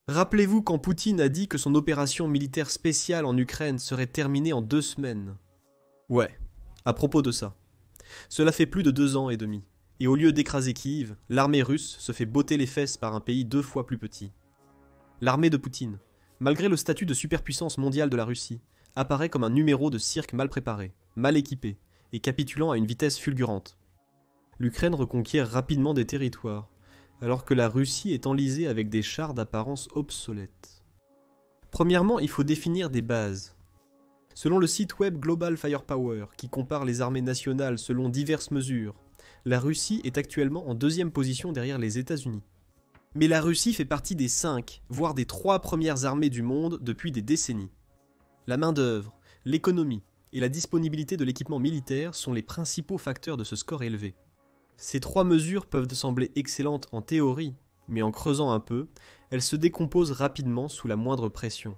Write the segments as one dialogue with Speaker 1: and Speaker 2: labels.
Speaker 1: Rappelez-vous quand Poutine a dit que son opération militaire spéciale en Ukraine serait terminée en 2 semaines. Ouais, à propos de ça. Cela fait plus de 2 ans et demi. Et au lieu d'écraser Kiev, l'armée russe se fait botter les fesses par un pays 2 fois plus petit. L'armée de Poutine, malgré le statut de superpuissance mondiale de la Russie, apparaît comme un numéro de cirque mal préparé, mal équipé, et capitulant à une vitesse fulgurante. L'Ukraine reconquiert rapidement des territoires, alors que la Russie est enlisée avec des chars d'apparence obsolète. Premièrement, il faut définir des bases. Selon le site web Global Firepower, qui compare les armées nationales selon diverses mesures, la Russie est actuellement en 2e position derrière les États-Unis. Mais la Russie fait partie des 5, voire des 3 premières armées du monde depuis des décennies. La main-d'œuvre, l'économie et la disponibilité de l'équipement militaire sont les principaux facteurs de ce score élevé. Ces 3 mesures peuvent sembler excellentes en théorie, mais en creusant un peu, elles se décomposent rapidement sous la moindre pression.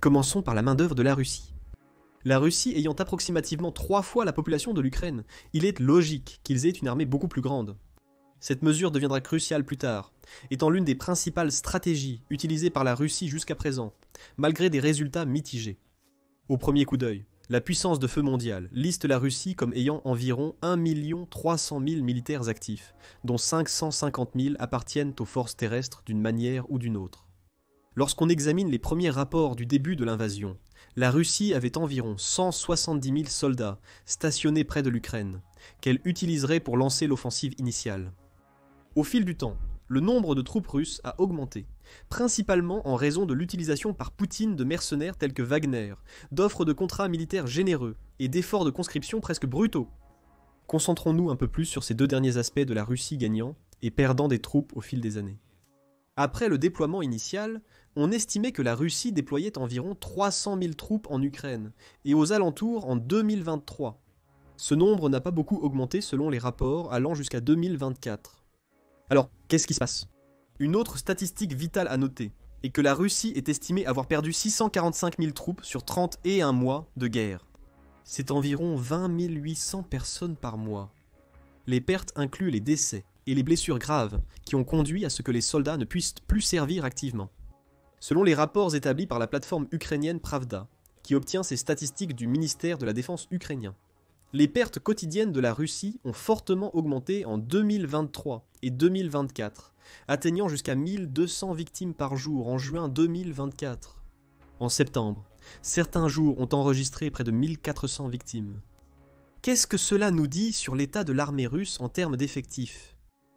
Speaker 1: Commençons par la main-d'œuvre de la Russie. La Russie ayant approximativement 3 fois la population de l'Ukraine, il est logique qu'ils aient une armée beaucoup plus grande. Cette mesure deviendra cruciale plus tard, étant l'une des principales stratégies utilisées par la Russie jusqu'à présent, malgré des résultats mitigés. Au premier coup d'œil, la puissance de feu mondiale liste la Russie comme ayant environ 1 300 000 militaires actifs, dont 550 000 appartiennent aux forces terrestres d'une manière ou d'une autre. Lorsqu'on examine les premiers rapports du début de l'invasion, la Russie avait environ 170 000 soldats stationnés près de l'Ukraine, qu'elle utiliserait pour lancer l'offensive initiale. Au fil du temps, le nombre de troupes russes a augmenté, principalement en raison de l'utilisation par Poutine de mercenaires tels que Wagner, d'offres de contrats militaires généreux et d'efforts de conscription presque brutaux. Concentrons-nous un peu plus sur ces 2 derniers aspects de la Russie gagnant et perdant des troupes au fil des années. Après le déploiement initial, on estimait que la Russie déployait environ 300 000 troupes en Ukraine et aux alentours en 2023. Ce nombre n'a pas beaucoup augmenté selon les rapports allant jusqu'à 2024. Alors, qu'est-ce qui se passe ? Une autre statistique vitale à noter est que la Russie est estimée avoir perdu 645 000 troupes sur 31 mois de guerre. C'est environ 20 800 personnes par mois. Les pertes incluent les décès et les blessures graves qui ont conduit à ce que les soldats ne puissent plus servir activement. Selon les rapports établis par la plateforme ukrainienne Pravda, qui obtient ces statistiques du ministère de la Défense ukrainien, les pertes quotidiennes de la Russie ont fortement augmenté en 2023 et 2024, atteignant jusqu'à 1200 victimes par jour en juin 2024. En septembre, certains jours ont enregistré près de 1400 victimes. Qu'est-ce que cela nous dit sur l'état de l'armée russe en termes d'effectifs ?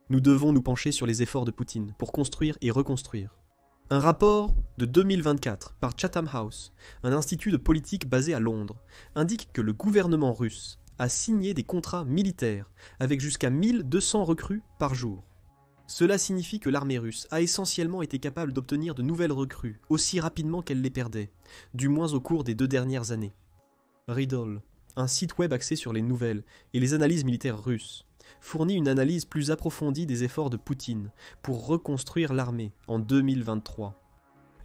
Speaker 1: Nous devons nous pencher sur les efforts de Poutine pour construire et reconstruire. Un rapport de 2024 par Chatham House, un institut de politique basé à Londres, indique que le gouvernement russe a signé des contrats militaires avec jusqu'à 1200 recrues par jour. Cela signifie que l'armée russe a essentiellement été capable d'obtenir de nouvelles recrues aussi rapidement qu'elle les perdait, du moins au cours des 2 dernières années. Riddle, un site web axé sur les nouvelles et les analyses militaires russes, fournit une analyse plus approfondie des efforts de Poutine pour reconstruire l'armée en 2023.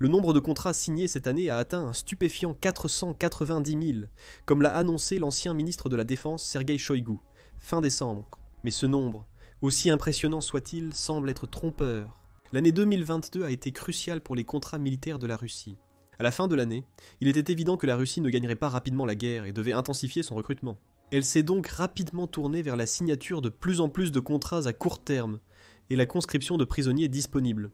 Speaker 1: Le nombre de contrats signés cette année a atteint un stupéfiant 490 000, comme l'a annoncé l'ancien ministre de la Défense Sergueï Shoigu, fin décembre. Mais ce nombre, aussi impressionnant soit-il, semble être trompeur. L'année 2022 a été cruciale pour les contrats militaires de la Russie. À la fin de l'année, il était évident que la Russie ne gagnerait pas rapidement la guerre et devait intensifier son recrutement. Elle s'est donc rapidement tournée vers la signature de plus en plus de contrats à court terme et la conscription de prisonniers disponibles.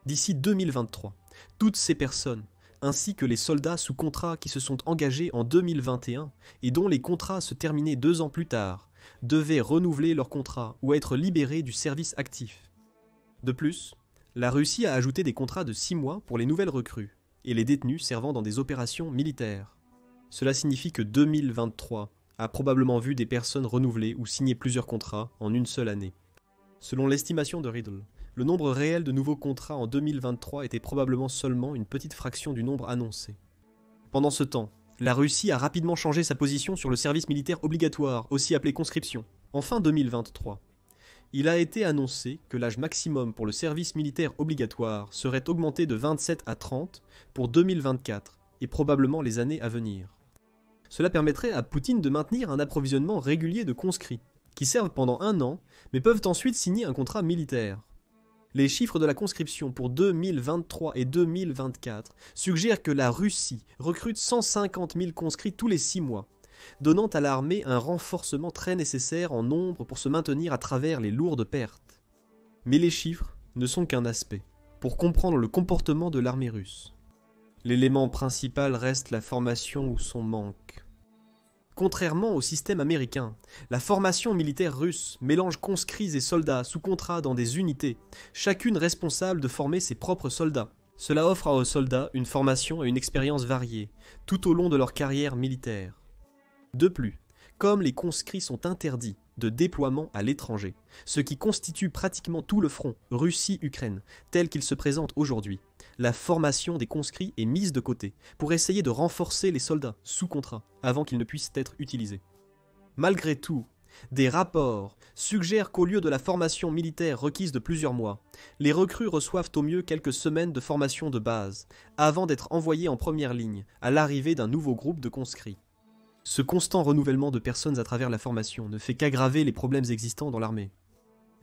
Speaker 1: D'ici 2023, toutes ces personnes, ainsi que les soldats sous contrat qui se sont engagés en 2021 et dont les contrats se terminaient 2 ans plus tard, devaient renouveler leur contrat ou être libérés du service actif. De plus, la Russie a ajouté des contrats de 6 mois pour les nouvelles recrues et les détenus servant dans des opérations militaires. Cela signifie que 2023 a probablement vu des personnes renouveler ou signer plusieurs contrats en une seule année. Selon l'estimation de Riddle, le nombre réel de nouveaux contrats en 2023 était probablement seulement une petite fraction du nombre annoncé. Pendant ce temps, la Russie a rapidement changé sa position sur le service militaire obligatoire, aussi appelé conscription. En fin 2023, il a été annoncé que l'âge maximum pour le service militaire obligatoire serait augmenté de 27 à 30 pour 2024 et probablement les années à venir. Cela permettrait à Poutine de maintenir un approvisionnement régulier de conscrits, qui servent pendant 1 an, mais peuvent ensuite signer un contrat militaire. Les chiffres de la conscription pour 2023 et 2024 suggèrent que la Russie recrute 150 000 conscrits tous les 6 mois, donnant à l'armée un renforcement très nécessaire en nombre pour se maintenir à travers les lourdes pertes. Mais les chiffres ne sont qu'un aspect, pour comprendre le comportement de l'armée russe. L'élément principal reste la formation ou son manque. Contrairement au système américain, la formation militaire russe mélange conscrits et soldats sous contrat dans des unités, chacune responsable de former ses propres soldats. Cela offre aux soldats une formation et une expérience variées, tout au long de leur carrière militaire. De plus, comme les conscrits sont interdits de déploiement à l'étranger, ce qui constitue pratiquement tout le front Russie-Ukraine tel qu'il se présente aujourd'hui, la formation des conscrits est mise de côté pour essayer de renforcer les soldats sous contrat avant qu'ils ne puissent être utilisés. Malgré tout, des rapports suggèrent qu'au lieu de la formation militaire requise de plusieurs mois, les recrues reçoivent au mieux quelques semaines de formation de base avant d'être envoyés en première ligne à l'arrivée d'un nouveau groupe de conscrits. Ce constant renouvellement de personnes à travers la formation ne fait qu'aggraver les problèmes existants dans l'armée.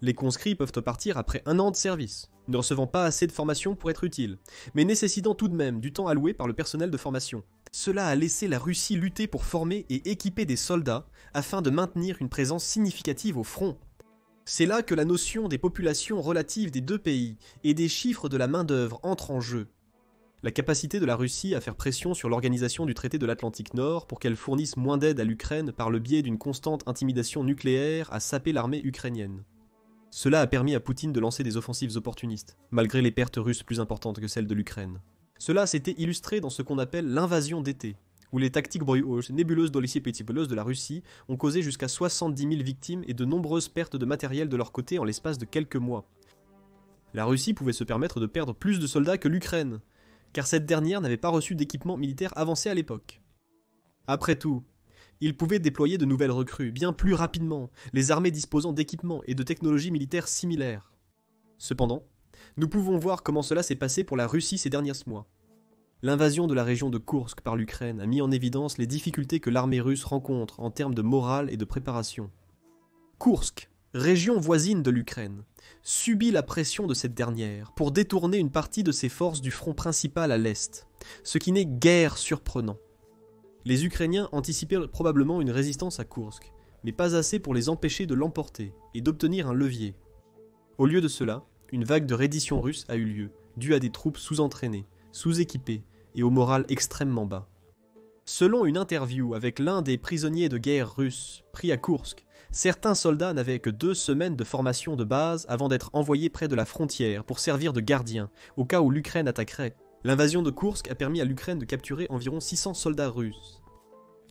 Speaker 1: Les conscrits peuvent partir après 1 an de service, ne recevant pas assez de formation pour être utiles, mais nécessitant tout de même du temps alloué par le personnel de formation. Cela a laissé la Russie lutter pour former et équiper des soldats afin de maintenir une présence significative au front. C'est là que la notion des populations relatives des deux pays et des chiffres de la main-d'œuvre entre en jeu. La capacité de la Russie à faire pression sur l'organisation du traité de l'Atlantique Nord pour qu'elle fournisse moins d'aide à l'Ukraine par le biais d'une constante intimidation nucléaire a sapé l'armée ukrainienne. Cela a permis à Poutine de lancer des offensives opportunistes, malgré les pertes russes plus importantes que celles de l'Ukraine. Cela s'était illustré dans ce qu'on appelle l'invasion d'été, où les tactiques nébuleuses de la Russie ont causé jusqu'à 70 000 victimes et de nombreuses pertes de matériel de leur côté en l'espace de quelques mois. La Russie pouvait se permettre de perdre plus de soldats que l'Ukraine, car cette dernière n'avait pas reçu d'équipement militaire avancé à l'époque. Après tout, il pouvait déployer de nouvelles recrues, bien plus rapidement, les armées disposant d'équipements et de technologies militaires similaires. Cependant, nous pouvons voir comment cela s'est passé pour la Russie ces derniers mois. L'invasion de la région de Koursk par l'Ukraine a mis en évidence les difficultés que l'armée russe rencontre en termes de morale et de préparation. Koursk, région voisine de l'Ukraine, subit la pression de cette dernière pour détourner une partie de ses forces du front principal à l'est, ce qui n'est guère surprenant. Les Ukrainiens anticipaient probablement une résistance à Koursk, mais pas assez pour les empêcher de l'emporter et d'obtenir un levier. Au lieu de cela, une vague de reddition russe a eu lieu, due à des troupes sous-entraînées, sous-équipées et au moral extrêmement bas. Selon une interview avec l'un des prisonniers de guerre russes pris à Koursk, certains soldats n'avaient que 2 semaines de formation de base avant d'être envoyés près de la frontière pour servir de gardiens, au cas où l'Ukraine attaquerait. L'invasion de Koursk a permis à l'Ukraine de capturer environ 600 soldats russes.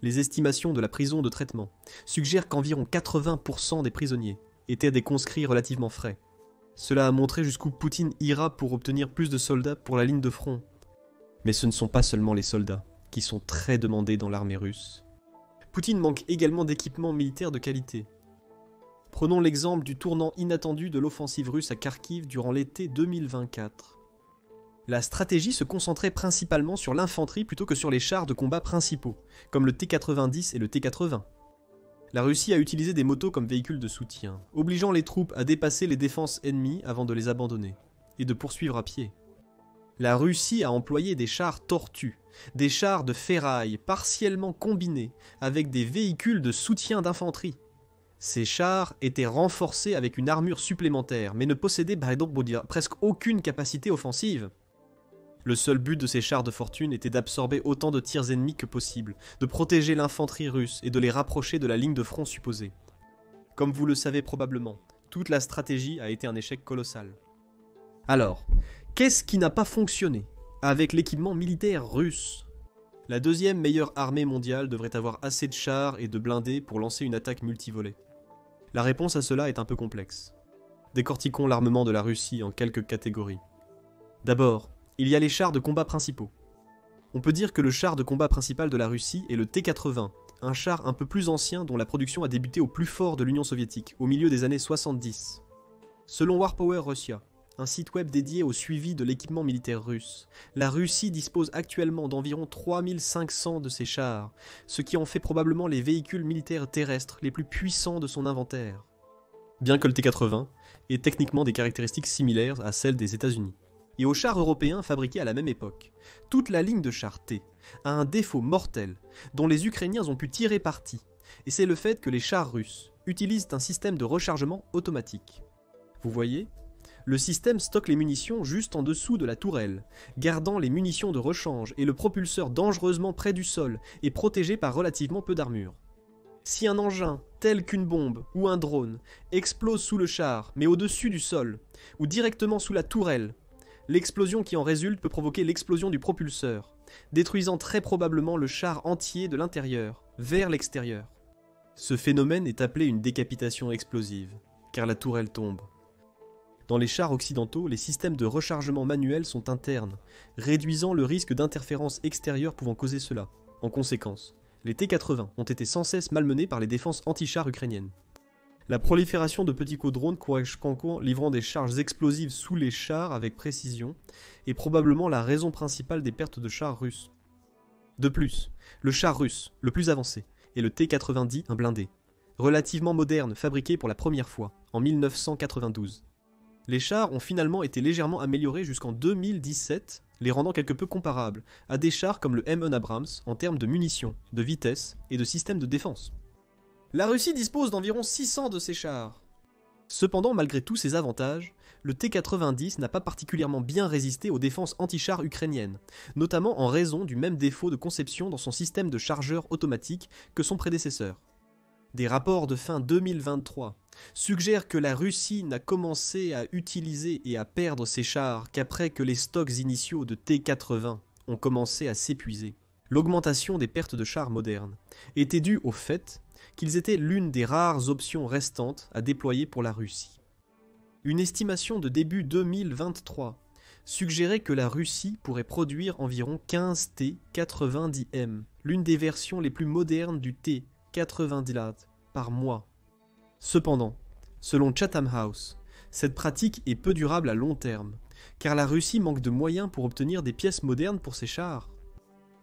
Speaker 1: Les estimations de la prison de traitement suggèrent qu'environ 80% des prisonniers étaient des conscrits relativement frais. Cela a montré jusqu'où Poutine ira pour obtenir plus de soldats pour la ligne de front. Mais ce ne sont pas seulement les soldats qui sont très demandés dans l'armée russe. Poutine manque également d'équipements militaires de qualité. Prenons l'exemple du tournant inattendu de l'offensive russe à Kharkiv durant l'été 2024. La stratégie se concentrait principalement sur l'infanterie plutôt que sur les chars de combat principaux, comme le T-90 et le T-80. La Russie a utilisé des motos comme véhicules de soutien, obligeant les troupes à dépasser les défenses ennemies avant de les abandonner, et de poursuivre à pied. La Russie a employé des chars tortues, des chars de ferraille partiellement combinés avec des véhicules de soutien d'infanterie. Ces chars étaient renforcés avec une armure supplémentaire, mais ne possédaient presque aucune capacité offensive. Le seul but de ces chars de fortune était d'absorber autant de tirs ennemis que possible, de protéger l'infanterie russe et de les rapprocher de la ligne de front supposée. Comme vous le savez probablement, toute la stratégie a été un échec colossal. Alors, qu'est-ce qui n'a pas fonctionné avec l'équipement militaire russe? La deuxième meilleure armée mondiale devrait avoir assez de chars et de blindés pour lancer une attaque multivolée. La réponse à cela est un peu complexe. Décortiquons l'armement de la Russie en quelques catégories. D'abord, il y a les chars de combat principaux. On peut dire que le char de combat principal de la Russie est le T-80, un char un peu plus ancien dont la production a débuté au plus fort de l'Union soviétique, au milieu des années 70. Selon Warpower Russia, un site web dédié au suivi de l'équipement militaire russe, la Russie dispose actuellement d'environ 3500 de ces chars, ce qui en fait probablement les véhicules militaires terrestres les plus puissants de son inventaire. Bien que le T-80 et techniquement des caractéristiques similaires à celles des États-Unis. Et aux chars européens fabriqués à la même époque, toute la ligne de chars T a un défaut mortel dont les Ukrainiens ont pu tirer parti, et c'est le fait que les chars russes utilisent un système de rechargement automatique. Vous voyez ? Le système stocke les munitions juste en dessous de la tourelle, gardant les munitions de rechange et le propulseur dangereusement près du sol et protégé par relativement peu d'armure. Si un engin, tel qu'une bombe ou un drone, explose sous le char, mais au-dessus du sol, ou directement sous la tourelle, l'explosion qui en résulte peut provoquer l'explosion du propulseur, détruisant très probablement le char entier de l'intérieur, vers l'extérieur. Ce phénomène est appelé une décapitation explosive, car la tourelle tombe. Dans les chars occidentaux, les systèmes de rechargement manuel sont internes, réduisant le risque d'interférences extérieures pouvant causer cela. En conséquence, les T-80 ont été sans cesse malmenés par les défenses anti-chars ukrainiennes. La prolifération de petits co-drones Koreshkanko livrant des charges explosives sous les chars avec précision est probablement la raison principale des pertes de chars russes. De plus, le char russe, le plus avancé, est le T-90, un blindé, relativement moderne, fabriqué pour la première fois, en 1992. Les chars ont finalement été légèrement améliorés jusqu'en 2017, les rendant quelque peu comparables à des chars comme le M1 Abrams en termes de munitions, de vitesse et de système de défense. La Russie dispose d'environ 600 de ces chars. Cependant, malgré tous ces avantages, le T-90 n'a pas particulièrement bien résisté aux défenses anti-chars ukrainiennes, notamment en raison du même défaut de conception dans son système de chargeur automatique que son prédécesseur. Des rapports de fin 2023 suggèrent que la Russie n'a commencé à utiliser et à perdre ses chars qu'après que les stocks initiaux de T-80 ont commencé à s'épuiser. L'augmentation des pertes de chars modernes était due au fait qu'ils étaient l'une des rares options restantes à déployer pour la Russie. Une estimation de début 2023 suggérait que la Russie pourrait produire environ 15 T-90M, l'une des versions les plus modernes du T-90 par mois. Cependant, selon Chatham House, cette pratique est peu durable à long terme, car la Russie manque de moyens pour obtenir des pièces modernes pour ses chars.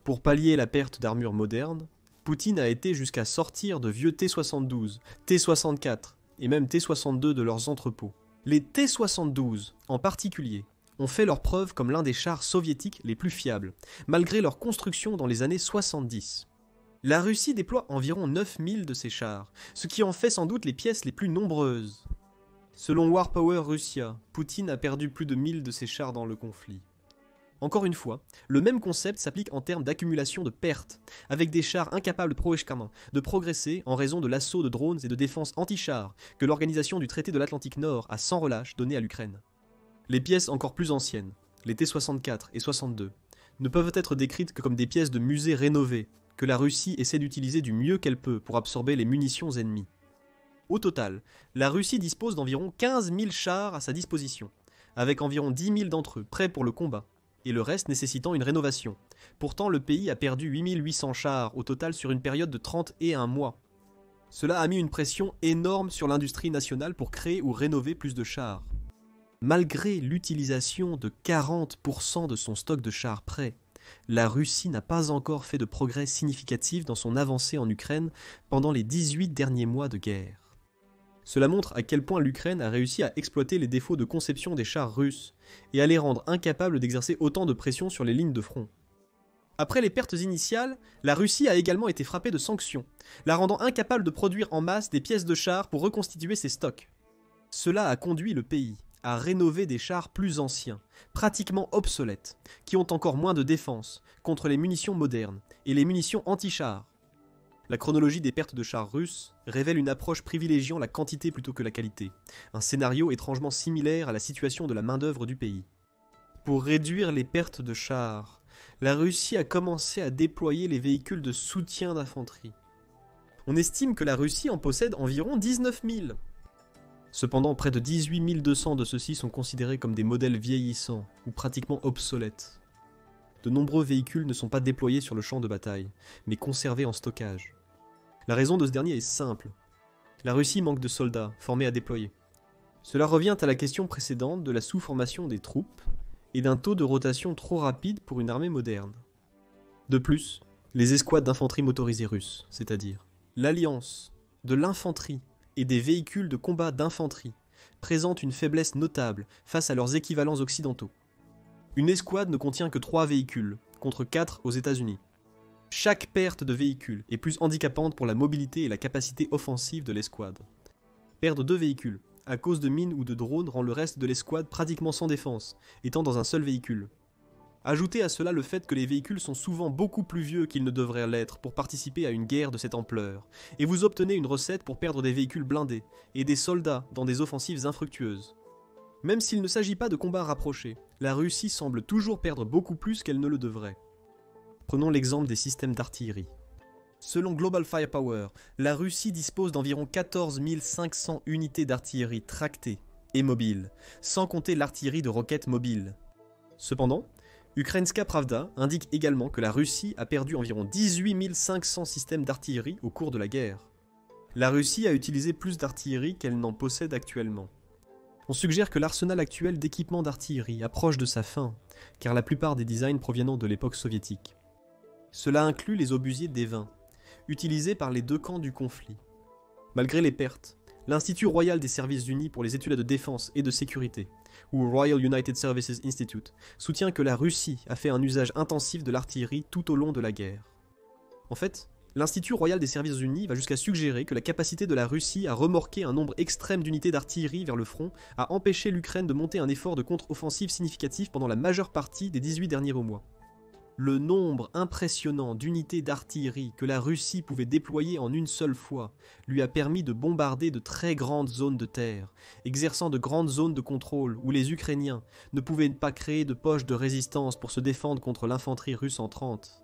Speaker 1: Pour pallier la perte d'armure moderne, Poutine a été jusqu'à sortir de vieux T-72, T-64 et même T-62 de leurs entrepôts. Les T-72, en particulier, ont fait leur preuve comme l'un des chars soviétiques les plus fiables, malgré leur construction dans les années 70. La Russie déploie environ 9000 de ces chars, ce qui en fait sans doute les pièces les plus nombreuses. Selon Warpower Russia, Poutine a perdu plus de 1000 de ses chars dans le conflit. Encore une fois, le même concept s'applique en termes d'accumulation de pertes, avec des chars incapables de progresser en raison de l'assaut de drones et de défense anti-chars que l'organisation du traité de l'Atlantique Nord a sans relâche donné à l'Ukraine. Les pièces encore plus anciennes, les T-64 et 62, ne peuvent être décrites que comme des pièces de musée rénovées, que la Russie essaie d'utiliser du mieux qu'elle peut pour absorber les munitions ennemies. Au total, la Russie dispose d'environ 15 000 chars à sa disposition, avec environ 10 000 d'entre eux prêts pour le combat, et le reste nécessitant une rénovation. Pourtant, le pays a perdu 8 800 chars au total sur une période de 31 mois. Cela a mis une pression énorme sur l'industrie nationale pour créer ou rénover plus de chars. Malgré l'utilisation de 40% de son stock de chars prêts, la Russie n'a pas encore fait de progrès significatif dans son avancée en Ukraine pendant les 18 derniers mois de guerre. Cela montre à quel point l'Ukraine a réussi à exploiter les défauts de conception des chars russes et à les rendre incapables d'exercer autant de pression sur les lignes de front. Après les pertes initiales, la Russie a également été frappée de sanctions, la rendant incapable de produire en masse des pièces de chars pour reconstituer ses stocks. Cela a conduit le pays à rénover des chars plus anciens, pratiquement obsolètes, qui ont encore moins de défense contre les munitions modernes et les munitions anti-chars. La chronologie des pertes de chars russes révèle une approche privilégiant la quantité plutôt que la qualité, un scénario étrangement similaire à la situation de la main-d'œuvre du pays. Pour réduire les pertes de chars, la Russie a commencé à déployer les véhicules de soutien d'infanterie. On estime que la Russie en possède environ 19 000. Cependant, près de 18 200 de ceux-ci sont considérés comme des modèles vieillissants ou pratiquement obsolètes. De nombreux véhicules ne sont pas déployés sur le champ de bataille, mais conservés en stockage. La raison de ce dernier est simple. La Russie manque de soldats formés à déployer. Cela revient à la question précédente de la sous-formation des troupes et d'un taux de rotation trop rapide pour une armée moderne. De plus, les escouades d'infanterie motorisée russes, c'est-à-dire l'alliance de l'infanterie et des véhicules de combat d'infanterie, présentent une faiblesse notable face à leurs équivalents occidentaux. Une escouade ne contient que 3 véhicules, contre 4 aux États-Unis. Chaque perte de véhicule est plus handicapante pour la mobilité et la capacité offensive de l'escouade. Perdre 2 véhicules, à cause de mines ou de drones, rend le reste de l'escouade pratiquement sans défense, étant dans un seul véhicule. Ajoutez à cela le fait que les véhicules sont souvent beaucoup plus vieux qu'ils ne devraient l'être pour participer à une guerre de cette ampleur, et vous obtenez une recette pour perdre des véhicules blindés et des soldats dans des offensives infructueuses. Même s'il ne s'agit pas de combats rapprochés, la Russie semble toujours perdre beaucoup plus qu'elle ne le devrait. Prenons l'exemple des systèmes d'artillerie. Selon Global Firepower, la Russie dispose d'environ 14 500 unités d'artillerie tractée et mobile, sans compter l'artillerie de roquettes mobiles. Cependant, Ukrainska Pravda indique également que la Russie a perdu environ 18 500 systèmes d'artillerie au cours de la guerre. La Russie a utilisé plus d'artillerie qu'elle n'en possède actuellement. On suggère que l'arsenal actuel d'équipements d'artillerie approche de sa fin, car la plupart des designs proviennent de l'époque soviétique. Cela inclut les obusiers D-20, utilisés par les 2 camps du conflit. Malgré les pertes, l'Institut royal des services unis pour les études de défense et de sécurité, ou Royal United Services Institute, soutient que la Russie a fait un usage intensif de l'artillerie tout au long de la guerre. En fait, l'Institut royal des services unis va jusqu'à suggérer que la capacité de la Russie à remorquer un nombre extrême d'unités d'artillerie vers le front a empêché l'Ukraine de monter un effort de contre-offensive significatif pendant la majeure partie des 18 derniers mois. Le nombre impressionnant d'unités d'artillerie que la Russie pouvait déployer en une seule fois lui a permis de bombarder de très grandes zones de terre, exerçant de grandes zones de contrôle où les Ukrainiens ne pouvaient pas créer de poches de résistance pour se défendre contre l'infanterie russe entrante.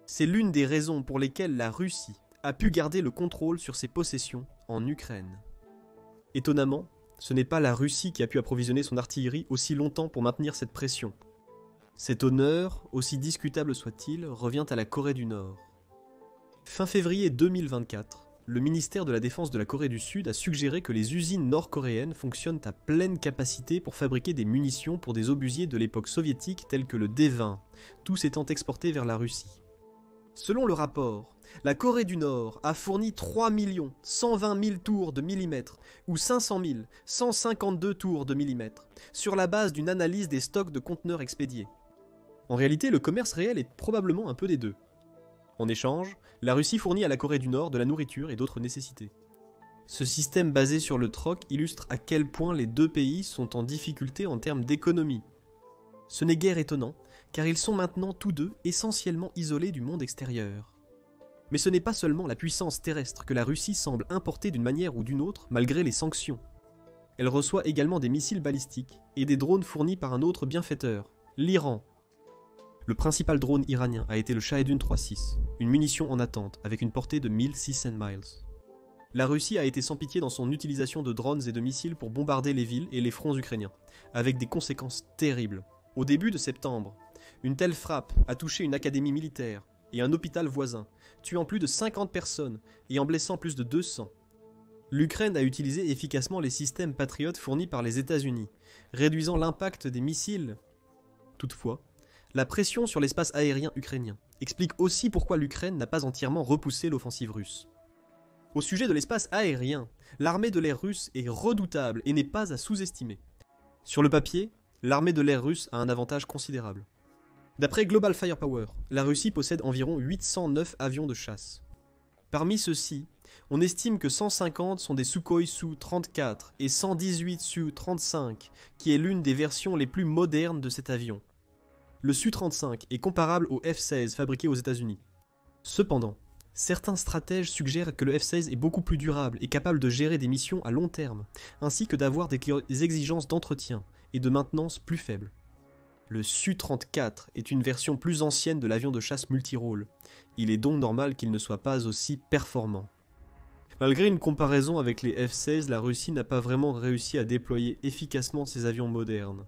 Speaker 1: C'est l'une des raisons pour lesquelles la Russie a pu garder le contrôle sur ses possessions en Ukraine. Étonnamment, ce n'est pas la Russie qui a pu approvisionner son artillerie aussi longtemps pour maintenir cette pression. Cet honneur, aussi discutable soit-il, revient à la Corée du Nord. Fin février 2024, le ministère de la Défense de la Corée du Sud a suggéré que les usines nord-coréennes fonctionnent à pleine capacité pour fabriquer des munitions pour des obusiers de l'époque soviétique tels que le D-20, tous étant exportés vers la Russie. Selon le rapport, la Corée du Nord a fourni 3 120 000 tours de millimètre ou 500 152 tours de millimètre sur la base d'une analyse des stocks de conteneurs expédiés. En réalité, le commerce réel est probablement un peu des deux. En échange, la Russie fournit à la Corée du Nord de la nourriture et d'autres nécessités. Ce système basé sur le troc illustre à quel point les deux pays sont en difficulté en termes d'économie. Ce n'est guère étonnant, car ils sont maintenant tous deux essentiellement isolés du monde extérieur. Mais ce n'est pas seulement la puissance terrestre que la Russie semble importer d'une manière ou d'une autre malgré les sanctions. Elle reçoit également des missiles balistiques et des drones fournis par un autre bienfaiteur, l'Iran. Le principal drone iranien a été le Shahedun 3.6, une munition en attente avec une portée de 1600 miles. La Russie a été sans pitié dans son utilisation de drones et de missiles pour bombarder les villes et les fronts ukrainiens, avec des conséquences terribles. Au début de septembre, une telle frappe a touché une académie militaire et un hôpital voisin, tuant plus de 50 personnes et en blessant plus de 200. L'Ukraine a utilisé efficacement les systèmes Patriot fournis par les États-Unis, réduisant l'impact des missiles. Toutefois, la pression sur l'espace aérien ukrainien explique aussi pourquoi l'Ukraine n'a pas entièrement repoussé l'offensive russe. Au sujet de l'espace aérien, l'armée de l'air russe est redoutable et n'est pas à sous-estimer. Sur le papier, l'armée de l'air russe a un avantage considérable. D'après Global Firepower, la Russie possède environ 809 avions de chasse. Parmi ceux-ci, on estime que 150 sont des Sukhoi Su-34 et 118 Su-35, qui est l'une des versions les plus modernes de cet avion. Le Su-35 est comparable au F-16 fabriqué aux États-Unis. Cependant, certains stratèges suggèrent que le F-16 est beaucoup plus durable et capable de gérer des missions à long terme, ainsi que d'avoir des exigences d'entretien et de maintenance plus faibles. Le Su-34 est une version plus ancienne de l'avion de chasse multirôle. Il est donc normal qu'il ne soit pas aussi performant. Malgré une comparaison avec les F-16, la Russie n'a pas vraiment réussi à déployer efficacement ses avions modernes.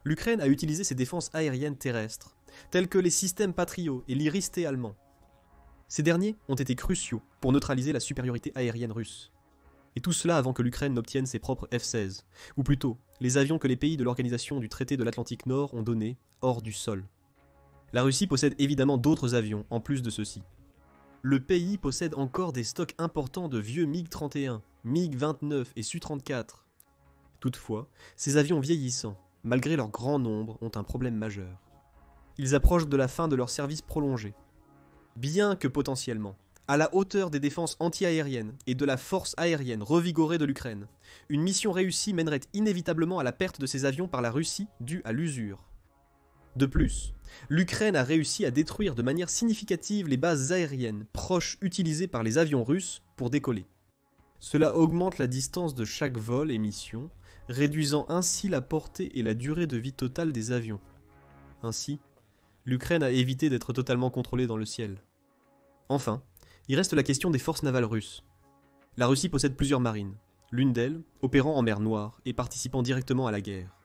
Speaker 1: L'Ukraine a utilisé ses défenses aériennes terrestres, telles que les systèmes Patriot et l'Iris-T allemand. Ces derniers ont été cruciaux pour neutraliser la supériorité aérienne russe. Et tout cela avant que l'Ukraine n'obtienne ses propres F-16, ou plutôt, les avions que les pays de l'organisation du traité de l'Atlantique Nord ont donnés hors du sol. La Russie possède évidemment d'autres avions, en plus de ceux-ci. Le pays possède encore des stocks importants de vieux MiG-31, MiG-29 et Su-34. Toutefois, ces avions vieillissants, malgré leur grand nombre, ont un problème majeur. Ils approchent de la fin de leur service prolongé. Bien que potentiellement, à la hauteur des défenses anti-aériennes et de la force aérienne revigorée de l'Ukraine, une mission réussie mènerait inévitablement à la perte de ces avions par la Russie due à l'usure. De plus, l'Ukraine a réussi à détruire de manière significative les bases aériennes proches utilisées par les avions russes pour décoller. Cela augmente la distance de chaque vol et mission, réduisant ainsi la portée et la durée de vie totale des avions. Ainsi, l'Ukraine a évité d'être totalement contrôlée dans le ciel. Enfin, il reste la question des forces navales russes. La Russie possède plusieurs marines, l'une d'elles opérant en mer Noire et participant directement à la guerre.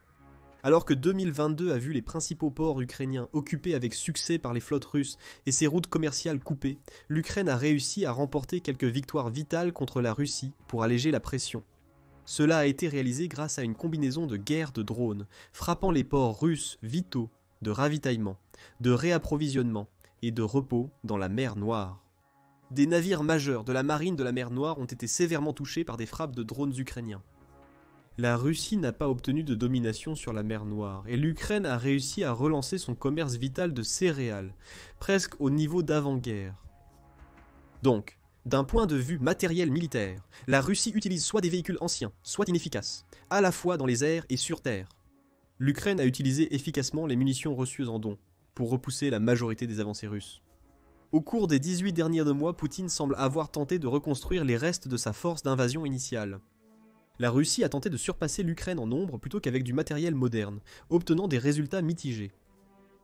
Speaker 1: Alors que 2022 a vu les principaux ports ukrainiens occupés avec succès par les flottes russes et ses routes commerciales coupées, l'Ukraine a réussi à remporter quelques victoires vitales contre la Russie pour alléger la pression. Cela a été réalisé grâce à une combinaison de guerres de drones, frappant les ports russes vitaux, de ravitaillement, de réapprovisionnement et de repos dans la mer Noire. Des navires majeurs de la marine de la mer Noire ont été sévèrement touchés par des frappes de drones ukrainiens. La Russie n'a pas obtenu de domination sur la mer Noire, et l'Ukraine a réussi à relancer son commerce vital de céréales, presque au niveau d'avant-guerre. Donc, d'un point de vue matériel militaire, la Russie utilise soit des véhicules anciens, soit inefficaces, à la fois dans les airs et sur terre. L'Ukraine a utilisé efficacement les munitions reçues en don, pour repousser la majorité des avancées russes. Au cours des 18 derniers mois, Poutine semble avoir tenté de reconstruire les restes de sa force d'invasion initiale. La Russie a tenté de surpasser l'Ukraine en nombre plutôt qu'avec du matériel moderne, obtenant des résultats mitigés.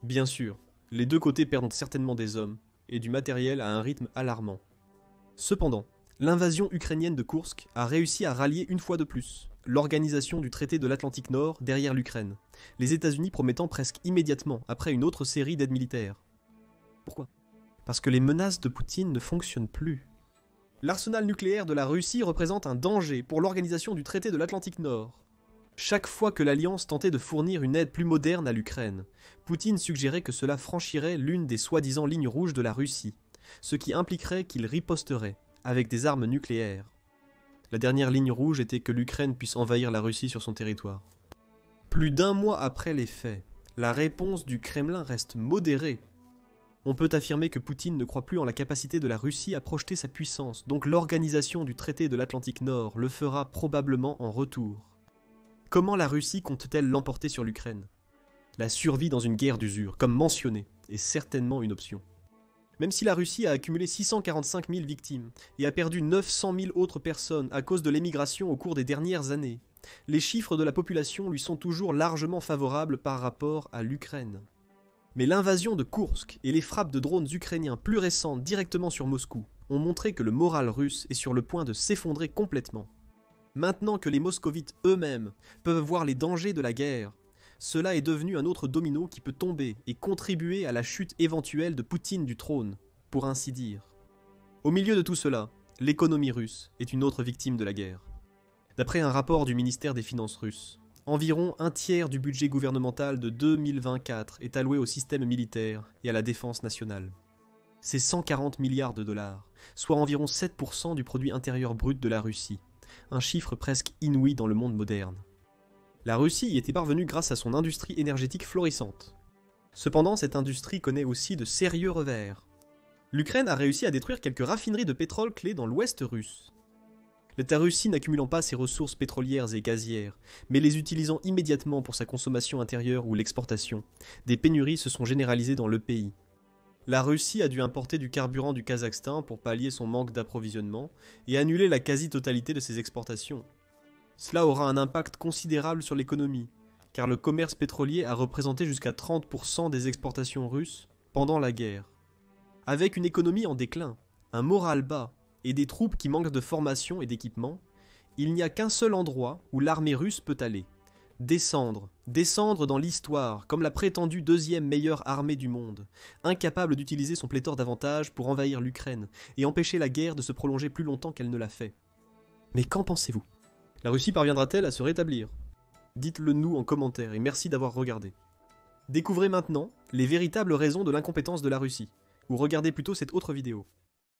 Speaker 1: Bien sûr, les deux côtés perdent certainement des hommes, et du matériel à un rythme alarmant. Cependant, l'invasion ukrainienne de Koursk a réussi à rallier une fois de plus l'organisation du traité de l'Atlantique Nord derrière l'Ukraine, les États-Unis promettant presque immédiatement après une autre série d'aides militaires. Pourquoi ? Parce que les menaces de Poutine ne fonctionnent plus. L'arsenal nucléaire de la Russie représente un danger pour l'organisation du traité de l'Atlantique Nord. Chaque fois que l'Alliance tentait de fournir une aide plus moderne à l'Ukraine, Poutine suggérait que cela franchirait l'une des soi-disant lignes rouges de la Russie, ce qui impliquerait qu'il riposterait avec des armes nucléaires. La dernière ligne rouge était que l'Ukraine puisse envahir la Russie sur son territoire. Plus d'un mois après les faits, la réponse du Kremlin reste modérée. On peut affirmer que Poutine ne croit plus en la capacité de la Russie à projeter sa puissance, donc l'organisation du traité de l'Atlantique Nord le fera probablement en retour. Comment la Russie compte-t-elle l'emporter sur l'Ukraine ? La survie dans une guerre d'usure, comme mentionné, est certainement une option. Même si la Russie a accumulé 645 000 victimes et a perdu 900 000 autres personnes à cause de l'émigration au cours des dernières années, les chiffres de la population lui sont toujours largement favorables par rapport à l'Ukraine. Mais l'invasion de Koursk et les frappes de drones ukrainiens plus récentes directement sur Moscou ont montré que le moral russe est sur le point de s'effondrer complètement. Maintenant que les moscovites eux-mêmes peuvent voir les dangers de la guerre, cela est devenu un autre domino qui peut tomber et contribuer à la chute éventuelle de Poutine du trône, pour ainsi dire. Au milieu de tout cela, l'économie russe est une autre victime de la guerre. D'après un rapport du ministère des Finances russe, environ un tiers du budget gouvernemental de 2024 est alloué au système militaire et à la défense nationale. C'est 140 milliards de dollars, soit environ 7% du produit intérieur brut de la Russie, un chiffre presque inouï dans le monde moderne. La Russie y était parvenue grâce à son industrie énergétique florissante. Cependant, cette industrie connaît aussi de sérieux revers. L'Ukraine a réussi à détruire quelques raffineries de pétrole clés dans l'ouest russe. L'État Russie n'accumulant pas ses ressources pétrolières et gazières, mais les utilisant immédiatement pour sa consommation intérieure ou l'exportation, des pénuries se sont généralisées dans le pays. La Russie a dû importer du carburant du Kazakhstan pour pallier son manque d'approvisionnement et annuler la quasi-totalité de ses exportations. Cela aura un impact considérable sur l'économie, car le commerce pétrolier a représenté jusqu'à 30% des exportations russes pendant la guerre. Avec une économie en déclin, un moral bas et des troupes qui manquent de formation et d'équipement, il n'y a qu'un seul endroit où l'armée russe peut aller. Descendre dans l'histoire comme la prétendue deuxième meilleure armée du monde, incapable d'utiliser son pléthore d'avantages pour envahir l'Ukraine et empêcher la guerre de se prolonger plus longtemps qu'elle ne l'a fait. Mais qu'en pensez-vous ? La Russie parviendra-t-elle à se rétablir ? Dites-le nous en commentaire et merci d'avoir regardé. Découvrez maintenant les véritables raisons de l'incompétence de la Russie, ou regardez plutôt cette autre vidéo.